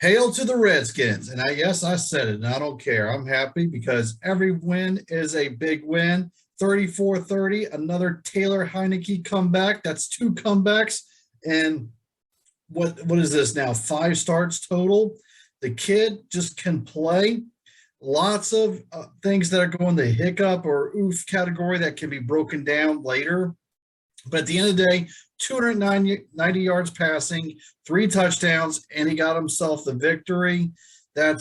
Hail to the Redskins. And yes, I said it, and I don't care. I'm happy because every win is a big win. 34-30, another Taylor HEINECKE comeback. That's two comebacks. And what is this now? 5 starts total. The kid just can play. Lots of things that are going the hiccup or oof category that can be broken down later. But at the end of the day, 290 yards passing, 3 touchdowns, and he got himself the victory. They're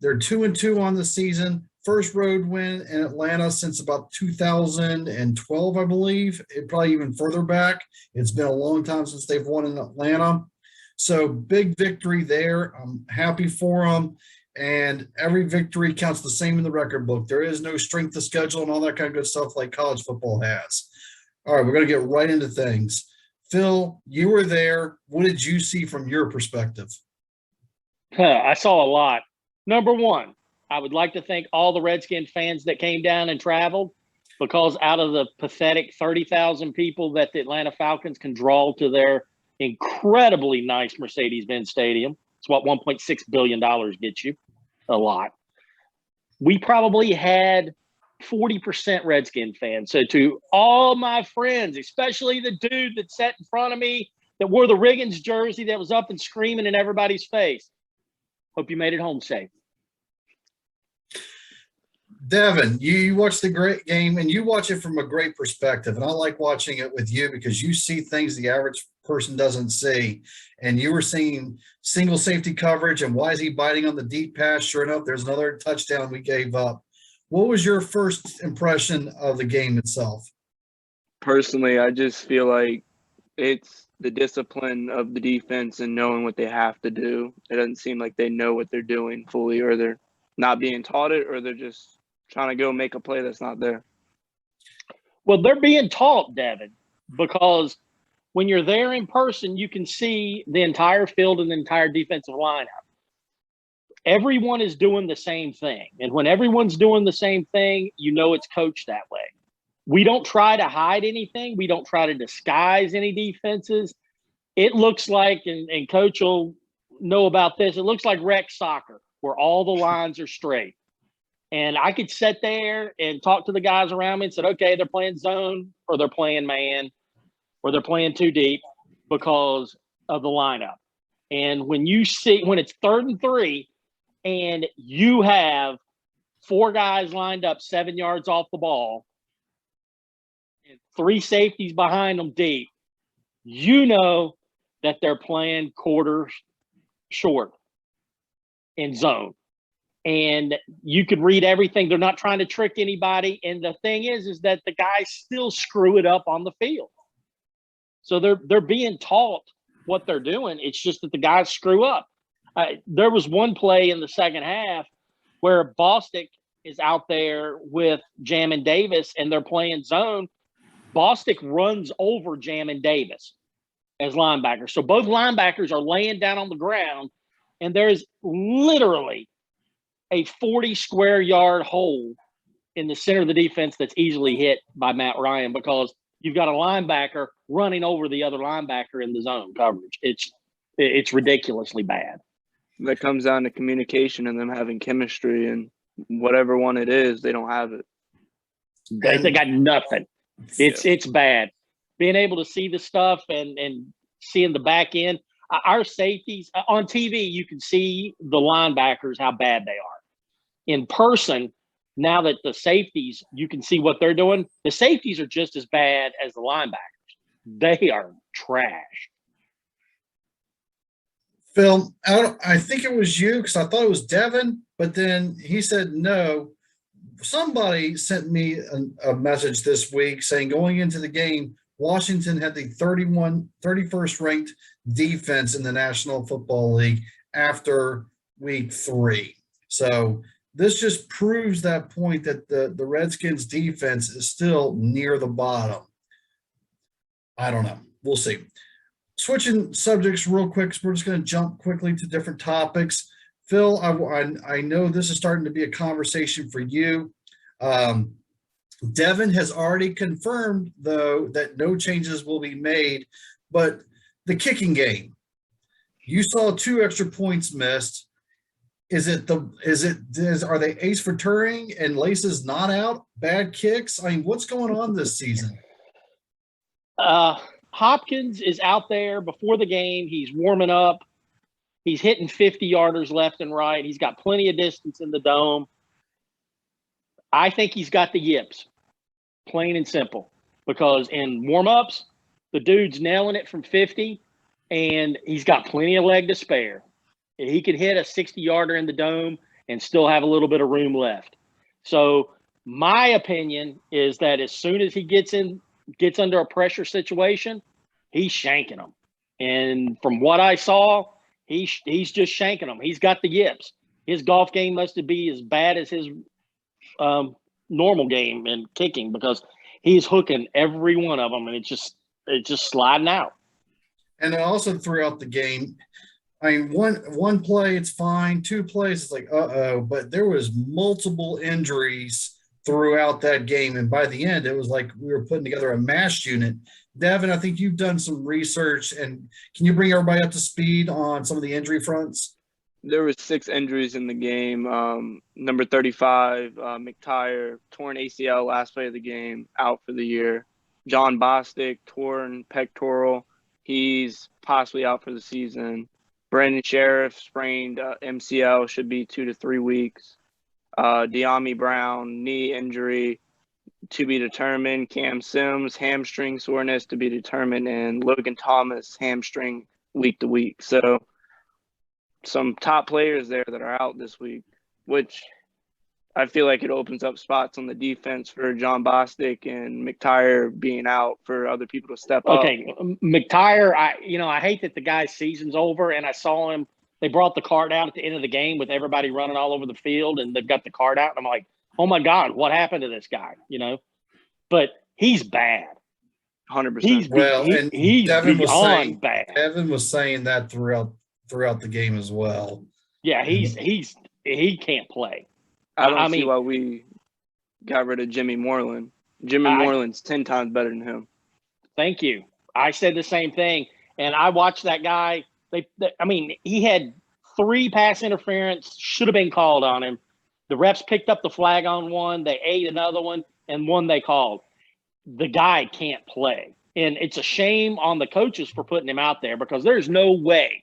2-2 on the season. First road win in Atlanta since about 2012, I believe. It probably even further back. It's been a long time since they've won in Atlanta. So big victory there. I'm happy for them. And every victory counts the same in the record book. There is no strength of schedule and all that kind of good stuff like college football has. All right, we're going to get right into things. Phil, you were there. What did you see from your perspective? I saw a lot. Number one, I would like to thank all the Redskin fans that came down and traveled, because out of the pathetic 30,000 people that the Atlanta Falcons can draw to their incredibly nice Mercedes-Benz Stadium, it's what $1.6 billion gets you, a lot. We probably had 40% Redskin fans. So to all my friends, especially the dude that sat in front of me that wore the Riggins jersey that was up and screaming in everybody's face, hope you made it home safe. Devin, you watch the great game and you watch it from a great perspective. And I like watching it with you because you see things the average person doesn't see. And you were seeing single safety coverage and why is he biting on the deep pass? Sure enough, there's another touchdown we gave up. What was your first impression of the game itself? Personally, I just feel like it's the discipline of the defense and knowing what they have to do. It doesn't seem like they know what they're doing fully, or they're not being taught it, or they're just trying to go make a play that's not there. Well, they're being taught, Devin, because when you're there in person, you can see the entire field and the entire defensive lineup. Everyone is doing the same thing. And when everyone's doing the same thing, you know it's coached that way. We don't try to hide anything. We don't try to disguise any defenses. It looks like, and Coach will know about this, it looks like rec soccer where all the lines are straight. And I could sit there and talk to the guys around me and said, okay, they're playing zone or they're playing man or they're playing too deep because of the lineup. And when you see, when it's 3rd and 3, and you have 4 guys lined up 7 yards off the ball and 3 safeties behind them deep, you know that they're playing quarter short in zone. And you could read everything. They're not trying to trick anybody. And the thing is that the guys still screw it up on the field. So they're being taught what they're doing. It's just that the guys screw up. There was one play in the second half where BOSTIC is out there with Jamin Davis and they're playing zone. BOSTIC runs over Jamin Davis as linebacker. So both linebackers are laying down on the ground, and there's literally a 40-square-yard hole in the center of the defense that's easily hit by Matt Ryan because you've got a linebacker running over the other linebacker in the zone coverage. It's ridiculously bad. That comes down to communication and them having chemistry, and whatever one it is, they don't have it. They got nothing. It's bad. Being able to see the stuff and seeing the back end. Our safeties on TV, you can see the linebackers, how bad they are. In person, now that the safeties, you can see what they're doing. The safeties are just as bad as the linebackers. They are trash. Phil, I think it was you because I thought it was Devin, but then he said no. Somebody sent me a message this week saying going into the game, Washington had the 31st ranked defense in the National Football League after week 3. So this just proves that point that the Redskins defense is still near the bottom. I don't know. We'll see. Switching subjects real quick, so we're just going to jump quickly to different topics. Phil, I know this is starting to be a conversation for you. Devin has already confirmed, though, that no changes will be made, but the kicking game. You saw 2 extra points missed. Are they ace for Turing and Lace's not out? Bad kicks? I mean, what's going on this season? Hopkins is out there before the game. He's warming up. He's hitting 50-yarders left and right. He's got plenty of distance in the dome. I think he's got the yips, plain and simple, because in warm-ups, the dude's nailing it from 50, and he's got plenty of leg to spare. He could hit a 60-yarder in the dome and still have a little bit of room left. So my opinion is that as soon as he gets under a pressure situation, he's shanking them. And from what I saw, he's just shanking them. He's got the yips. His golf game must be as bad as his normal game in kicking, because he's hooking every one of them, and it's just sliding out. And then also throughout the game, I mean, one play it's fine, 2 plays it's like but there was multiple injuries throughout that game, and by the end it was like we were putting together a mash unit. Devin, I think you've done some research, and can you bring everybody up to speed on some of the injury fronts? There was 6 injuries in the game. Number 35, MCINTYRE, torn ACL last play of the game, out for the year. John BOSTIC, torn pectoral. He's possibly out for the season. Brandon SCHERFF, sprained MCL, should be 2 to 3 weeks. De'Ami Brown, knee injury to be determined. Cam Sims, hamstring soreness to be determined. And Logan Thomas, hamstring week to week. So some top players there that are out this week, which I feel like it opens up spots on the defense for John BOSTIC and MCINTYRE being out for other people to step up. Okay, MCINTYRE, I hate that the guy's season's over, and I saw him. They brought the card out at the end of the game with everybody running all over the field, and they've got the card out, and I'm like, oh my God, what happened to this guy? But he's bad. 100%. He's Devin beyond bad. Devin was saying that throughout the game as well. Yeah, he can't play. I don't see why we got rid of Jimmy Moreland. Moreland's 10 times better than him. Thank you. I said the same thing, and I watched that guy. He had 3 pass interference, should have been called on him. The refs picked up the flag on one. They ate another one, and one they called. The guy can't play, and it's a shame on the coaches for putting him out there, because there's no way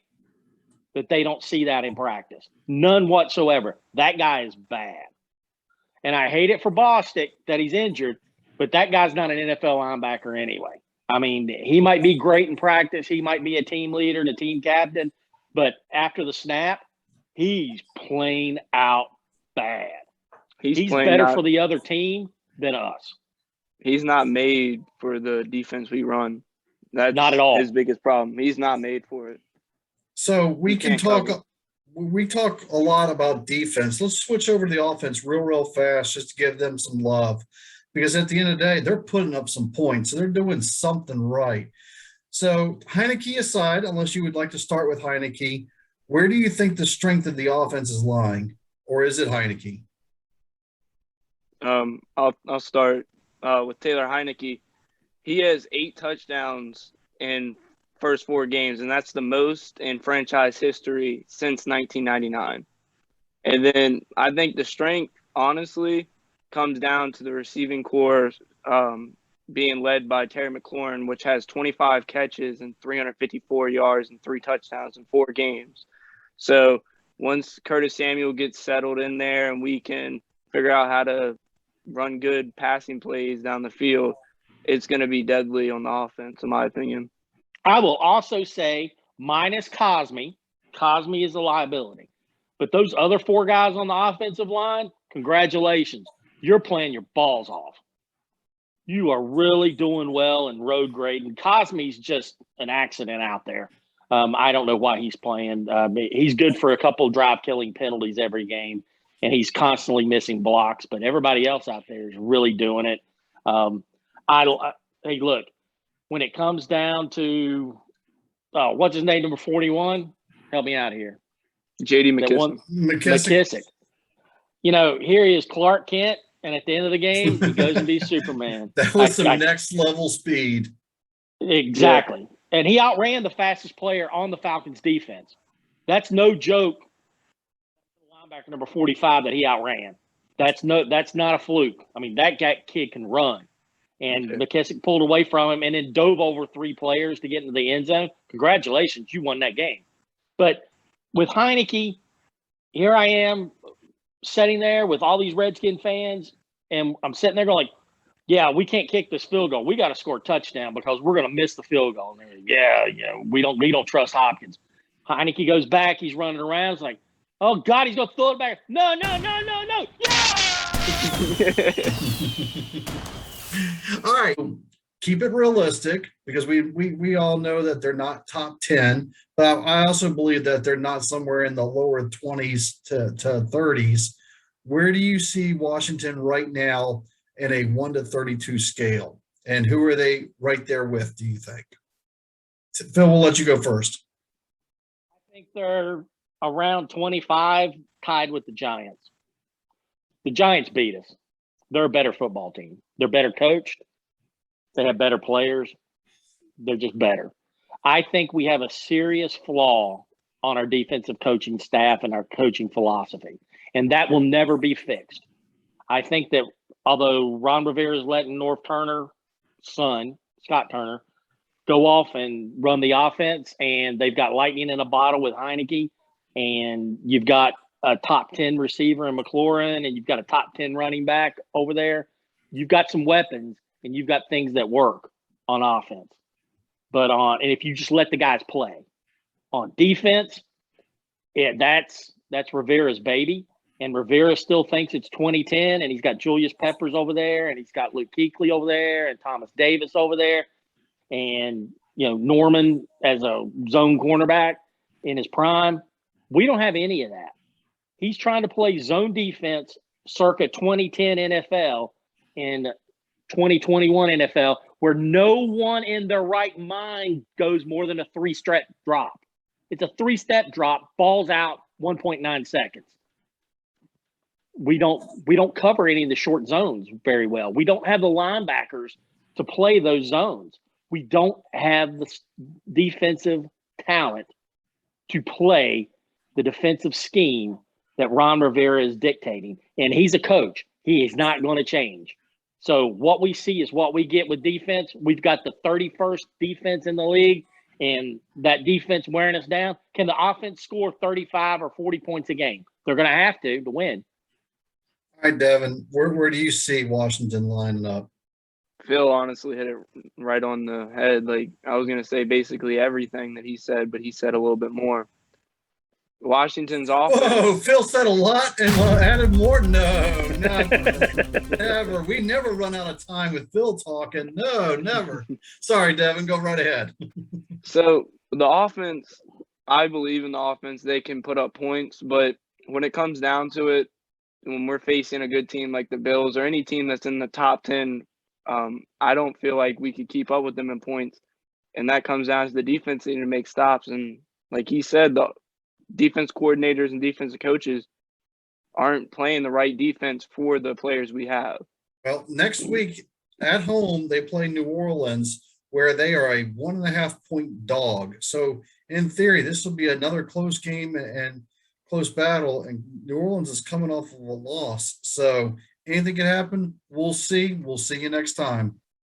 that they don't see that in practice. None whatsoever. That guy is bad. And I hate it for BOSTIC that he's injured, but that guy's not an NFL linebacker anyway. I mean, he might be great in practice. He might be a team leader and a team captain, but after the snap, he's plain out bad. He's better for the other team than us. He's not made for the defense we run. That's not at all his biggest problem. He's not made for it. So we talk a lot about defense. Let's switch over to the offense real fast, just to give them some love, because at the end of the day, they're putting up some points. So they're doing something right. So HEINECKE aside, unless you would like to start with HEINECKE, where do you think the strength of the offense is lying? Or is it HEINECKE? I'll start with Taylor Heinicke. He has 8 touchdowns in first 4 games, and that's the most in franchise history since 1999. And then I think the strength, honestly, comes down to the receiving core being led by Terry McLaurin, which has 25 catches and 354 yards and 3 touchdowns in 4 games. So once Curtis Samuel gets settled in there and we can figure out how to run good passing plays down the field, it's going to be deadly on the offense, in my opinion. I will also say, minus Cosme is a liability. But those other 4 guys on the offensive line, congratulations. You're playing your balls off. You are really doing well and road grading. Cosme's just an accident out there. I don't know why he's playing. He's good for a couple drive-killing penalties every game, and he's constantly missing blocks. But everybody else out there is really doing it. Hey, look. When it comes down to, what's his name, number 41? Help me out here. J.D. McKissick. McKissick. Here he is, Clark Kent, and at the end of the game, he goes and be Superman. That was some next level speed. Exactly. And he outran the fastest player on the Falcons defense. That's no joke. Linebacker number 45 that he outran. That's not a fluke. I mean, that kid can run. And McKissick pulled away from him and then dove over 3 players to get into the end zone. Congratulations, you won that game. But with HEINECKE, here I am sitting there with all these Redskin fans, and I'm sitting there going like, yeah, we can't kick this field goal. We got to score a touchdown because we're going to miss the field goal. And like, yeah, we don't trust Hopkins. HEINECKE goes back. He's running around. It's like, oh, God, he's going to throw it back. No. Yeah! All right. Keep it realistic because we all know that they're not top 10, but I also believe that they're not somewhere in the lower 20s to 30s. Where do you see Washington right now in a 1 to 32 scale? And who are they right there with, do you think? Phil, we'll let you go first. I think they're around 25, tied with the Giants. The Giants beat us. They're a better football team. They're better coached. They have better players. They're just better. I think we have a serious flaw on our defensive coaching staff and our coaching philosophy, and that will never be fixed. I think that although Ron Rivera is letting North Turner's son, Scott Turner, go off and run the offense, and they've got lightning in a bottle with HEINECKE, and you've got a top 10 receiver in McLaurin, and you've got a top 10 running back over there. You've got some weapons, and you've got things that work on offense. But and if you just let the guys play on defense, that's Rivera's baby. And Rivera still thinks it's 2010, and he's got Julius Peppers over there, and he's got Luke Kuechly over there, and Thomas Davis over there, and Norman as a zone cornerback in his prime. We don't have any of that. He's trying to play zone defense circa 2010 NFL and 2021 NFL, where no one in their right mind goes more than a 3-step drop. It's a 3-step drop, balls out 1.9 seconds. We don't cover any of the short zones very well. We don't have the linebackers to play those zones. We don't have the defensive talent to play the defensive scheme that Ron Rivera is dictating. And he's a coach. He is not going to change. So what we see is what we get with defense. We've got the 31st defense in the league, and that defense wearing us down. Can the offense score 35 or 40 points a game? They're going to have to win. All right, Devin, where do you see Washington lining up? Phil honestly hit it right on the head. Like, I was going to say basically everything that he said, but he said a little bit more. Washington's offense. Whoa, Phil said a lot and added more. No, never. We never run out of time with Phil talking. No, never. Sorry, Devin, go right ahead. So the offense, I believe in the offense. They can put up points, but when it comes down to it, when we're facing a good team like the Bills or any team that's in the top 10, I don't feel like we could keep up with them in points. And that comes down to the defense needing to make stops. And like he said, the defense coordinators and defensive coaches aren't playing the right defense for the players we have. Well, next week at home, they play New Orleans, where they are a 1.5-point dog. So in theory, this will be another close game and close battle, and New Orleans is coming off of a loss. So anything can happen. We'll see. We'll see you next time.